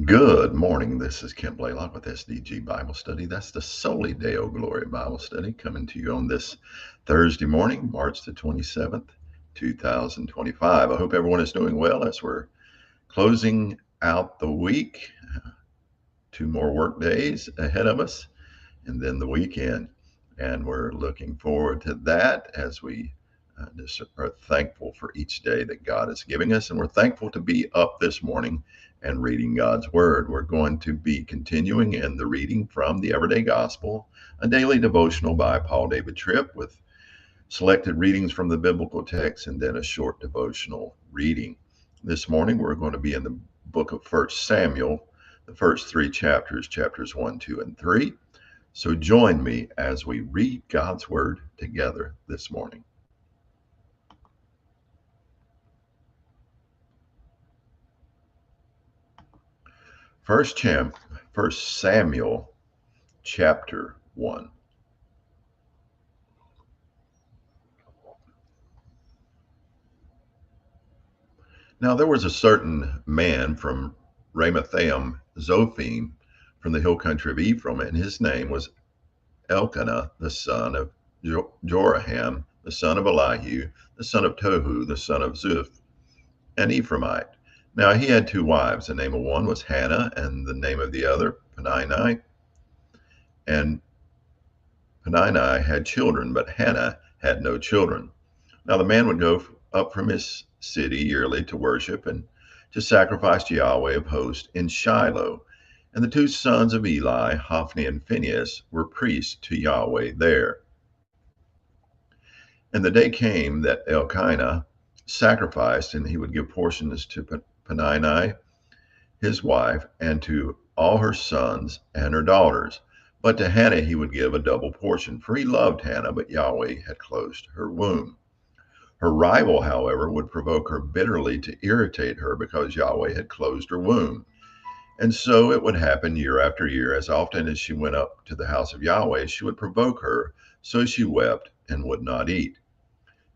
Good morning. This is Kent Blaylock with SDG Bible Study. That's the SOLI DEO GLORIA Bible Study coming to you on this Thursday morning, March the 27th, 2025. I hope everyone is doing well as we're closing out the week. Two more work days ahead of us, and then the weekend. And we're looking forward to that as we just are thankful for each day that God is giving us. And we're thankful to be up this morning and reading God's Word. We're going to be continuing in the reading from the Everyday Gospel, a daily devotional by Paul David Tripp with selected readings from the biblical text and then a short devotional reading. This morning we're going to be in the book of 1 Samuel, the first three chapters, chapters 1, 2, and 3. So join me as we read God's Word together this morning. 1 Samuel chapter 1. Now there was a certain man from Ramathaim Zophim from the hill country of Ephraim, and his name was Elkanah, the son of Joraham, the son of Elihu, the son of Tohu, the son of Zuph, an Ephraimite. Now he had two wives. The name of one was Hannah, and the name of the other Peninnah. And Peninnah had children, but Hannah had no children. Now the man would go up from his city yearly to worship and to sacrifice to Yahweh of hosts in Shiloh. And the two sons of Eli, Hophni and Phinehas, were priests to Yahweh there. And the day came that Elkanah sacrificed, and he would give portions to Peninnah, his wife, and to all her sons and her daughters. But to Hannah he would give a double portion, for he loved Hannah, but Yahweh had closed her womb. Her rival, however, would provoke her bitterly to irritate her because Yahweh had closed her womb. And so it would happen year after year. As often as she went up to the house of Yahweh, she would provoke her, so she wept and would not eat.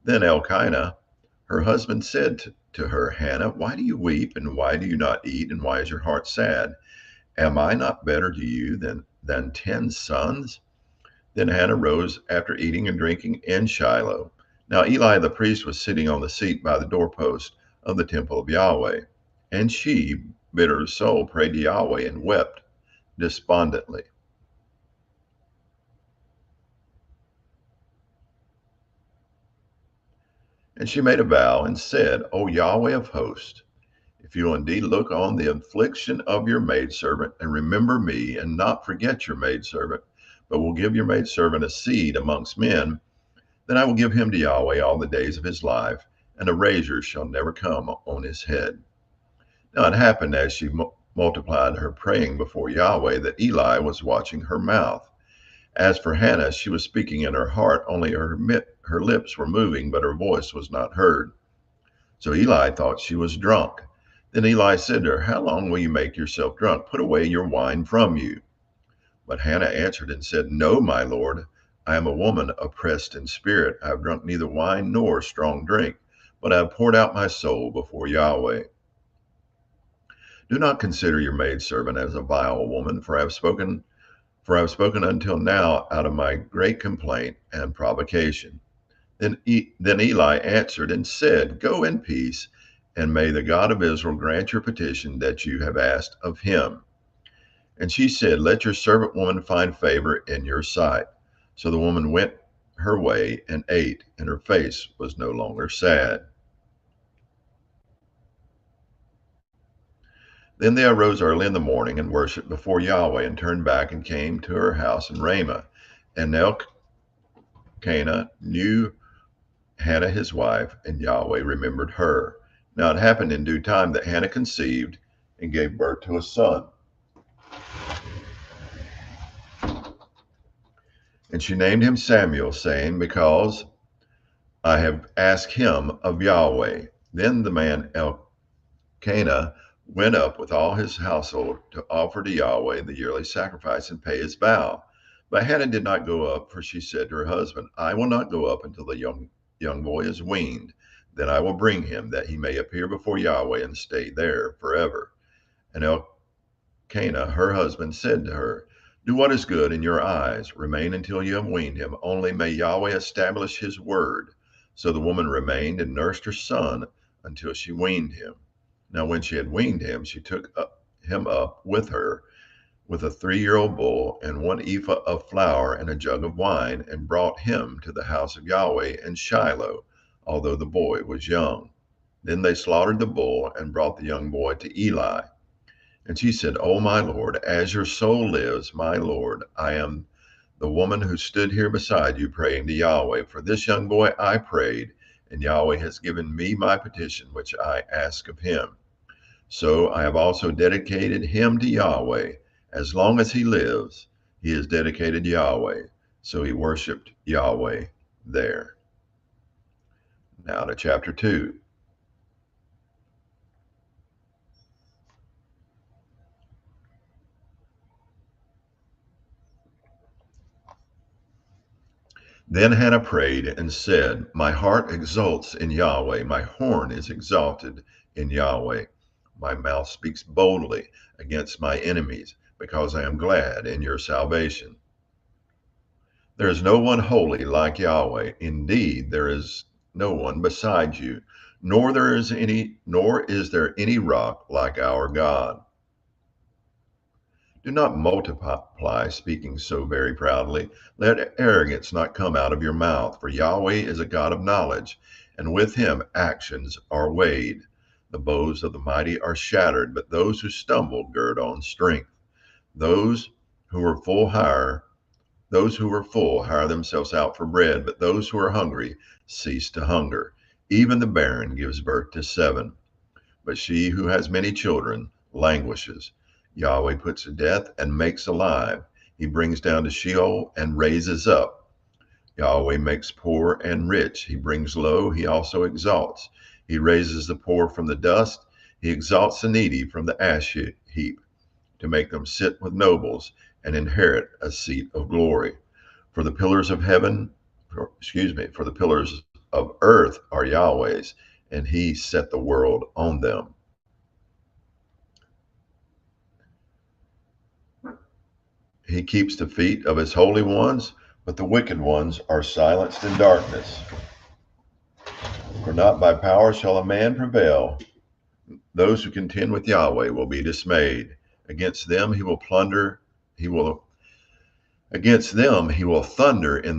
Then Elkanah, her husband, said to her, Hannah, why do you weep, and why do you not eat, and why is your heart sad? Am I not better to you than 10 sons? Then Hannah rose after eating and drinking in Shiloh. Now Eli the priest was sitting on the seat by the doorpost of the temple of Yahweh, and she, bitter of soul, prayed to Yahweh and wept despondently. And she made a vow and said, O Yahweh of hosts, if you will indeed look on the affliction of your maidservant and remember me and not forget your maidservant, but will give your maidservant a seed amongst men, then I will give him to Yahweh all the days of his life, and a razor shall never come on his head. Now it happened as she multiplied her praying before Yahweh that Eli was watching her mouth. As for Hannah, she was speaking in her heart, only her lips were moving, but her voice was not heard. So Eli thought she was drunk. Then Eli said to her, How long will you make yourself drunk? Put away your wine from you. But Hannah answered and said, No, my Lord, I am a woman oppressed in spirit. I have drunk neither wine nor strong drink, but I have poured out my soul before Yahweh. Do not consider your maidservant as a vile woman, for I have spoken until now out of my great complaint and provocation. Then Eli answered and said, Go in peace, and may the God of Israel grant your petition that you have asked of him. And she said, Let your servant woman find favor in your sight. So the woman went her way and ate, and her face was no longer sad. Then they arose early in the morning and worshipped before Yahweh, and turned back and came to her house in Ramah. And Elkanah knew Hannah his wife, and Yahweh remembered her. Now it happened in due time that Hannah conceived and gave birth to a son. And she named him Samuel, saying, Because I have asked him of Yahweh. Then the man Elkanah went up with all his household to offer to Yahweh the yearly sacrifice and pay his vow. But Hannah did not go up, for she said to her husband, I will not go up until the young boy is weaned. Then I will bring him, that he may appear before Yahweh and stay there forever. And Elkanah, her husband, said to her, "Do what is good in your eyes. Remain until you have weaned him. Only may Yahweh establish his word." So the woman remained and nursed her son until she weaned him. Now, when she had weaned him, she took him up with her with a 3-year-old bull and 1 ephah of flour and a jug of wine, and brought him to the house of Yahweh in Shiloh, although the boy was young. Then they slaughtered the bull and brought the young boy to Eli. And she said, "O my Lord, as your soul lives, my Lord, I am the woman who stood here beside you praying to Yahweh. For this young boy I prayed, and Yahweh has given me my petition, which I ask of him. So I have also dedicated him to Yahweh. As long as he lives, he is dedicated to Yahweh." So he worshiped Yahweh there. Now to chapter 2. Then Hannah prayed and said, "My heart exults in Yahweh. My horn is exalted in Yahweh. My mouth speaks boldly against my enemies, because I am glad in your salvation. There is no one holy like Yahweh. Indeed, there is no one beside you, nor is there any rock like our God. Do not multiply speaking so very proudly. Let arrogance not come out of your mouth, for Yahweh is a God of knowledge, and with him actions are weighed. The bows of the mighty are shattered, but those who stumble gird on strength. Those who are full hire themselves out for bread, but those who are hungry cease to hunger. Even the barren gives birth to 7, but she who has many children languishes. Yahweh puts to death and makes alive. He brings down to Sheol and raises up. Yahweh makes poor and rich. He brings low, he also exalts. He raises the poor from the dust. He exalts the needy from the ash heap, to make them sit with nobles and inherit a seat of glory. For the pillars of earth are Yahweh's, and he set the world on them. He keeps the feet of his holy ones, but the wicked ones are silenced in darkness. For not by power shall a man prevail. Those who contend with Yahweh will be dismayed. Against them he will thunder in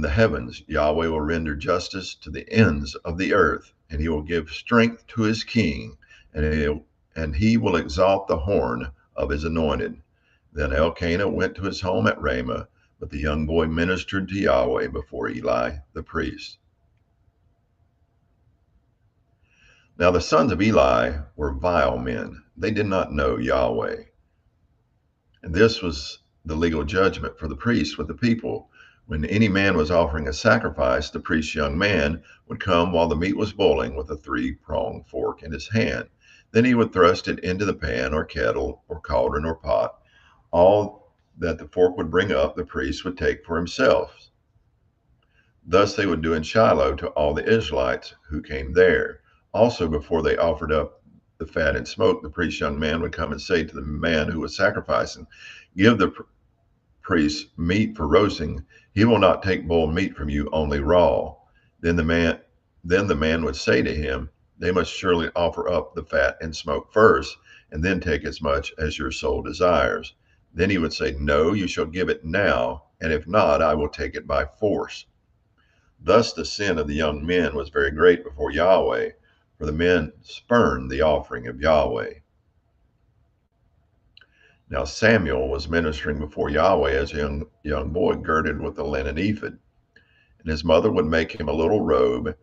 the heavens. Yahweh will render justice to the ends of the earth, and he will give strength to his king, and he will exalt the horn of his anointed. Then Elkanah went to his home at Ramah, but the young boy ministered to Yahweh before Eli the priest. Now the sons of Eli were vile men. They did not know Yahweh. And this was the legal judgment for the priests with the people. When any man was offering a sacrifice, the priest's young man would come while the meat was boiling with a 3-pronged fork in his hand. Then he would thrust it into the pan or kettle or cauldron or pot. All that the fork would bring up, the priest would take for himself. Thus they would do in Shiloh to all the Israelites who came there. Also, before they offered up the fat and smoke, the priest's young man would come and say to the man who was sacrificing, "Give the priest meat for roasting. He will not take boiled meat from you, only raw." Then the man would say to him, "They must surely offer up the fat and smoke first, and then take as much as your soul desires." Then he would say, "No, you shall give it now, and if not, I will take it by force." Thus the sin of the young men was very great before Yahweh, for the men spurned the offering of Yahweh. Now Samuel was ministering before Yahweh as a young boy, girded with a linen ephod. And his mother would make him a little robe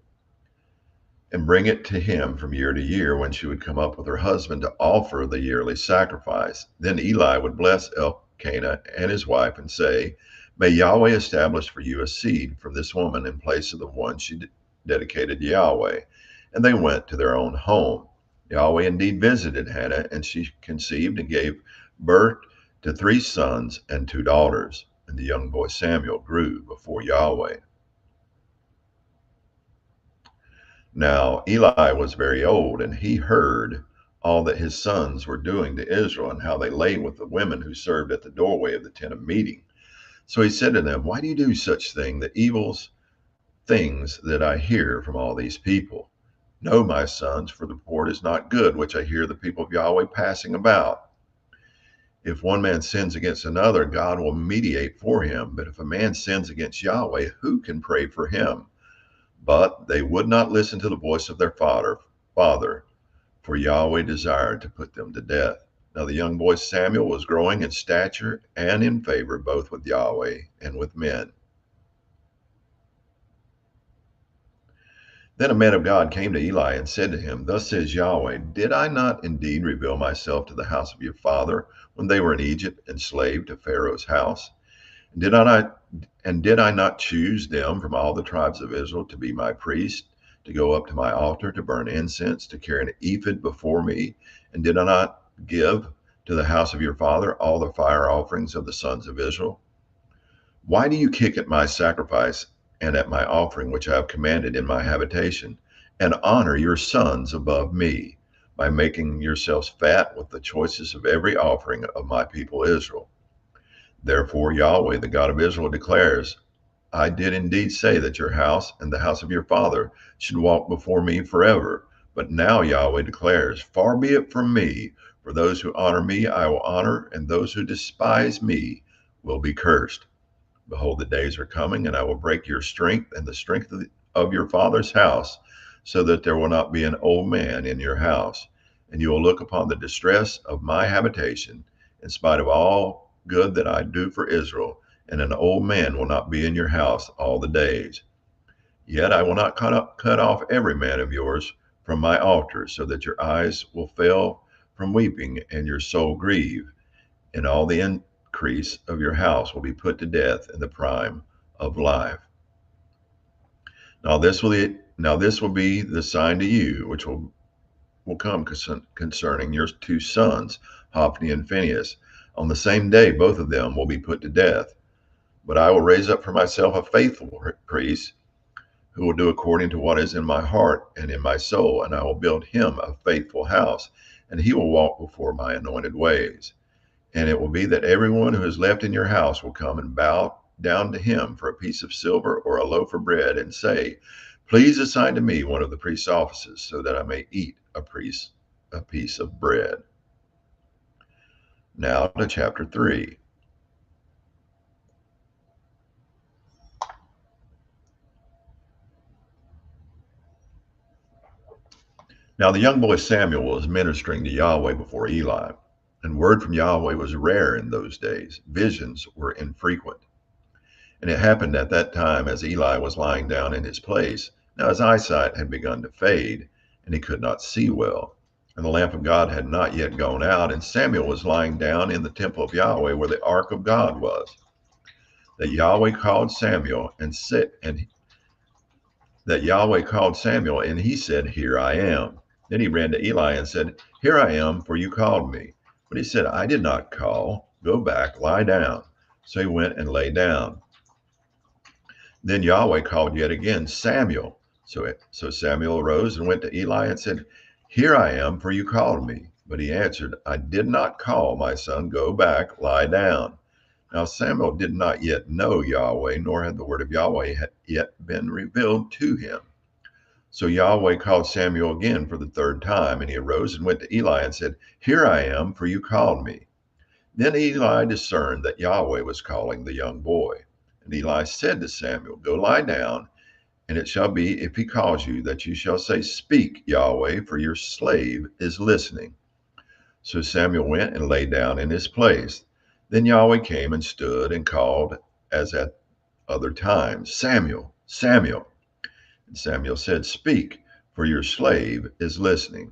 and bring it to him from year to year when she would come up with her husband to offer the yearly sacrifice. Then Eli would bless Elkanah and his wife and say, "May Yahweh establish for you a seed from this woman in place of the one she dedicated to Yahweh." And they went to their own home. Yahweh indeed visited Hannah, and she conceived and gave birth to 3 sons and 2 daughters. And the young boy Samuel grew before Yahweh. Now Eli was very old, and he heard all that his sons were doing to Israel and how they lay with the women who served at the doorway of the tent of meeting. So he said to them, "Why do you do such the evil things that I hear from all these people? No, my sons, for the report is not good, which I hear the people of Yahweh passing about. If one man sins against another, God will mediate for him. But if a man sins against Yahweh, who can pray for him?" But they would not listen to the voice of their father, for Yahweh desired to put them to death. Now the young boy Samuel was growing in stature and in favor both with Yahweh and with men. Then a man of God came to Eli and said to him, "Thus says Yahweh, did I not indeed reveal myself to the house of your father when they were in Egypt, enslaved to Pharaoh's house? And did I not choose them from all the tribes of Israel to be my priests, to go up to my altar, to burn incense, to carry an ephod before me? And did I not give to the house of your father all the fire offerings of the sons of Israel? Why do you kick at my sacrifice and at my offering, which I have commanded in my habitation, and honor your sons above me, by making yourselves fat with the choicest of every offering of my people Israel? Therefore Yahweh, the God of Israel, declares, I did indeed say that your house and the house of your father should walk before me forever. But now Yahweh declares, far be it from me, for those who honor me I will honor, and those who despise me will be cursed. Behold, the days are coming, and I will break your strength and the strength of your father's house, so that there will not be an old man in your house. And you will look upon the distress of my habitation, in spite of all good that I do for Israel, and an old man will not be in your house all the days. Yet I will not cut off every man of yours from my altar, so that your eyes will fail from weeping and your soul grieve, and all the increase of your house will be put to death in the prime of life. Now this will be the sign to you, which will come concerning your two sons, Hophni and Phinehas. On the same day, both of them will be put to death. But I will raise up for myself a faithful priest who will do according to what is in my heart and in my soul, and I will build him a faithful house, and he will walk before my anointed ways. And it will be that everyone who is left in your house will come and bow down to him for a piece of silver or a loaf of bread, and say, please assign to me one of the priest's offices, so that I may eat a piece of bread. Now to chapter 3. Now the young boy Samuel was ministering to Yahweh before Eli, and word from Yahweh was rare in those days. Visions were infrequent. And it happened at that time, as Eli was lying down in his place, now his eyesight had begun to fade, and he could not see well. And the lamp of God had not yet gone out, and Samuel was lying down in the temple of Yahweh, where the ark of God was. That Yahweh called Samuel, and he said, here I am. Then he ran to Eli and said, here I am, for you called me. But he said, I did not call. Go back, lie down. So he went and lay down. Then Yahweh called yet again, Samuel. So Samuel arose and went to Eli and said, here I am, for you called me. But he answered, I did not call, my son. Go back, lie down. Now Samuel did not yet know Yahweh, nor had the word of Yahweh yet been revealed to him. So Yahweh called Samuel again for the third time, and he arose and went to Eli and said, here I am, for you called me. Then Eli discerned that Yahweh was calling the young boy. And Eli said to Samuel, go lie down, and it shall be, if he calls you, that you shall say, speak, Yahweh, for your slave is listening. So Samuel went and lay down in his place. Then Yahweh came and stood and called, as at other times, Samuel, Samuel. And Samuel said, speak, for your slave is listening.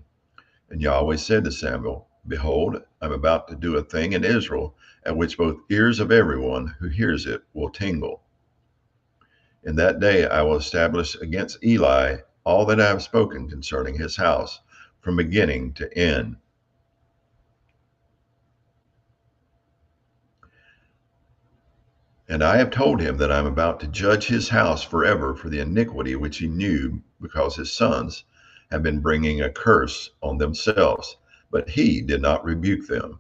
And Yahweh said to Samuel, behold, I'm about to do a thing in Israel, at which both ears of everyone who hears it will tingle. In that day I will establish against Eli all that I have spoken concerning his house, from beginning to end. And I have told him that I am about to judge his house forever for the iniquity which he knew, because his sons have been bringing a curse on themselves. but he did not rebuke them.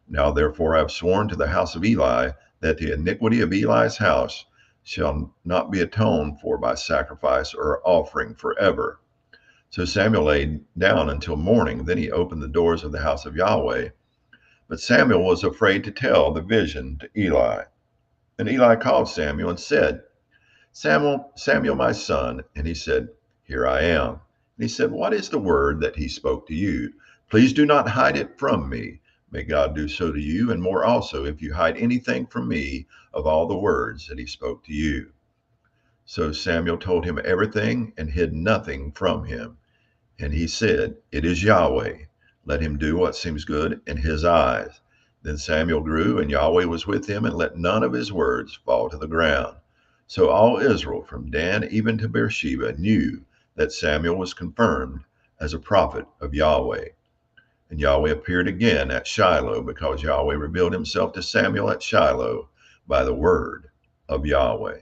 Now therefore I have sworn to the house of Eli that the iniquity of Eli's house shall not be atoned for by sacrifice or offering forever. So Samuel lay down until morning. Then he opened the doors of the house of Yahweh. But Samuel was afraid to tell the vision to Eli. And Eli called Samuel and said, Samuel, Samuel, my son. And he said, Here I am. And he said, What is the word that he spoke to you? Please do not hide it from me. May God do so to you, and more also, if you hide anything from me of all the words that he spoke to you. So Samuel told him everything and hid nothing from him. And he said, It is Yahweh. Let him do what seems good in his eyes. Then Samuel grew, and Yahweh was with him, and let none of his words fall to the ground. So all Israel, from Dan even to Beersheba, knew that Samuel was confirmed as a prophet of Yahweh. And Yahweh appeared again at Shiloh, because Yahweh revealed himself to Samuel at Shiloh by the word of Yahweh.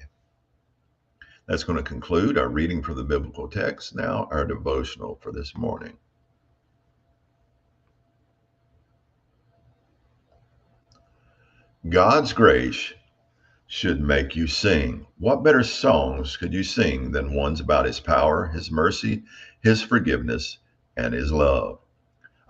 That's going to conclude our reading from the biblical text. Now, our devotional for this morning. God's grace should make you sing. What better songs could you sing than ones about his power, his mercy, his forgiveness, and his love?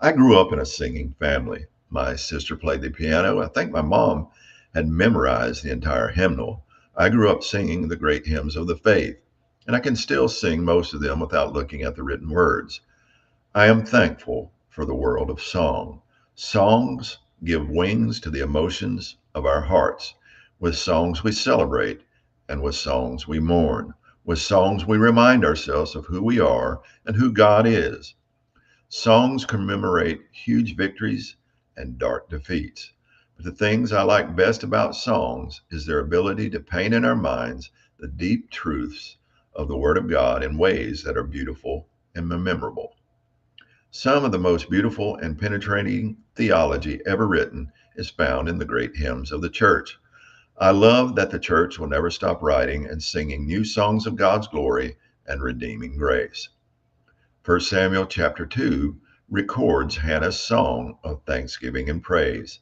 I grew up in a singing family. My sister played the piano. I think my mom had memorized the entire hymnal. I grew up singing the great hymns of the faith, and I can still sing most of them without looking at the written words. I am thankful for the world of song. Songs give wings to the emotions of our hearts. With songs we celebrate, and with songs we mourn. With songs we remind ourselves of who we are and who God is. Songs commemorate huge victories and dark defeats. But the things I like best about songs is their ability to paint in our minds the deep truths of the Word of God in ways that are beautiful and memorable. Some of the most beautiful and penetrating theology ever written is found in the great hymns of the church. I love that the church will never stop writing and singing new songs of God's glory and redeeming grace. 1 Samuel chapter 2 records Hannah's song of thanksgiving and praise.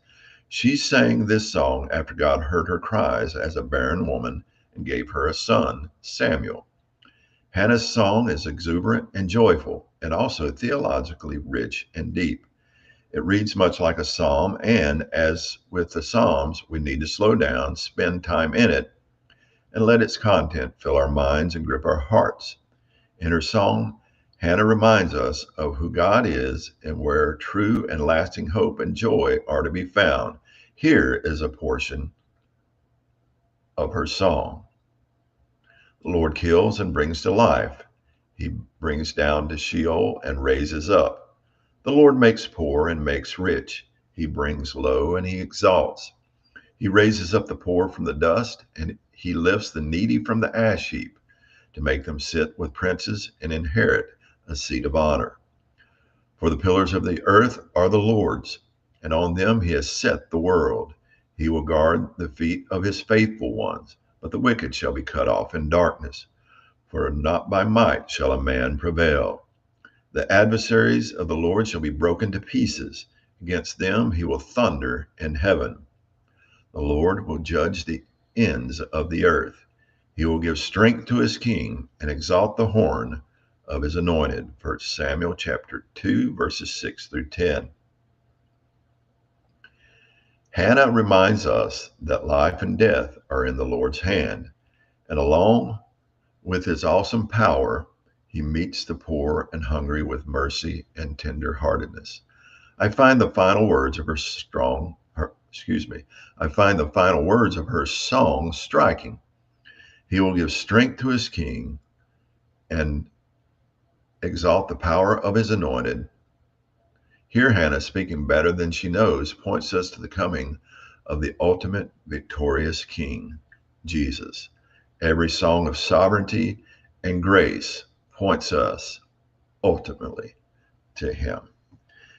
She sang this song after God heard her cries as a barren woman and gave her a son, Samuel. Hannah's song is exuberant and joyful, and also theologically rich and deep. It reads much like a psalm, and as with the Psalms, we need to slow down, spend time in it, and let its content fill our minds and grip our hearts. In her song, Hannah reminds us of who God is and where true and lasting hope and joy are to be found. Here is a portion of her song. The Lord kills and brings to life. He brings down to Sheol and raises up. The Lord makes poor and makes rich. He brings low and he exalts. He raises up the poor from the dust, and he lifts the needy from the ash heap to make them sit with princes and inherit a seat of honor. For the pillars of the earth are the Lord's, and on them he has set the world. He will guard the feet of his faithful ones, but the wicked shall be cut off in darkness. For not by might shall a man prevail. The adversaries of the Lord shall be broken to pieces. Against them he will thunder in heaven. The Lord will judge the ends of the earth. He will give strength to his king and exalt the horn of his anointed. 1 Samuel chapter 2, verses 6 through 10. Hannah reminds us that life and death are in the Lord's hand, and along with his awesome power, he meets the poor and hungry with mercy and tender-heartedness. I find the final words of her song striking. He will give strength to his king and exalt the power of his anointed. Here, Hannah, speaking better than she knows, points us to the coming of the ultimate victorious King, Jesus. Every song of sovereignty and grace points us ultimately to him.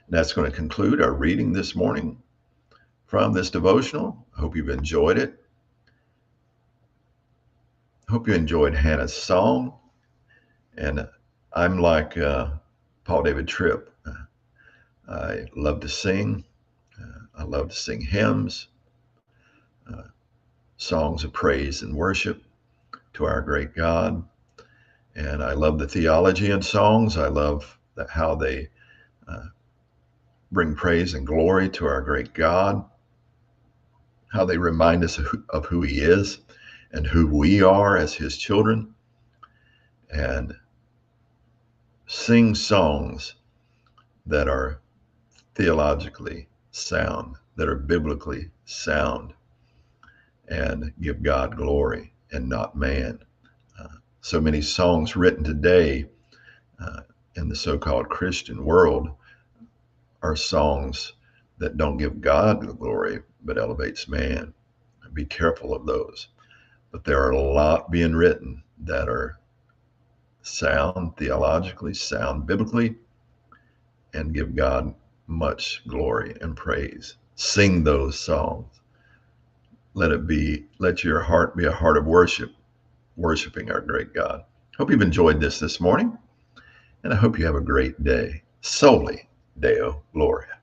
And that's going to conclude our reading this morning from this devotional. I hope you've enjoyed it. I hope you enjoyed Hannah's song. And I'm like Paul David Tripp. I love to sing. I love to sing hymns, uh, songs of praise and worship to our great God. And I love the theology in songs. I love how they uh, bring praise and glory to our great God, how they remind us of who He is and who we are as His children, and sing songs that are theologically sound, that are biblically sound, and give God glory and not man. So many songs written today in the so-called Christian world are songs that don't give God the glory, but elevates man. Be careful of those. But there are a lot being written that are sound theologically, sound biblically, and give God much glory and praise. Sing those songs. Let your heart be a heart of worship, worshiping our great God. Hope you've enjoyed this morning, and I hope you have a great day. Soli Deo Gloria.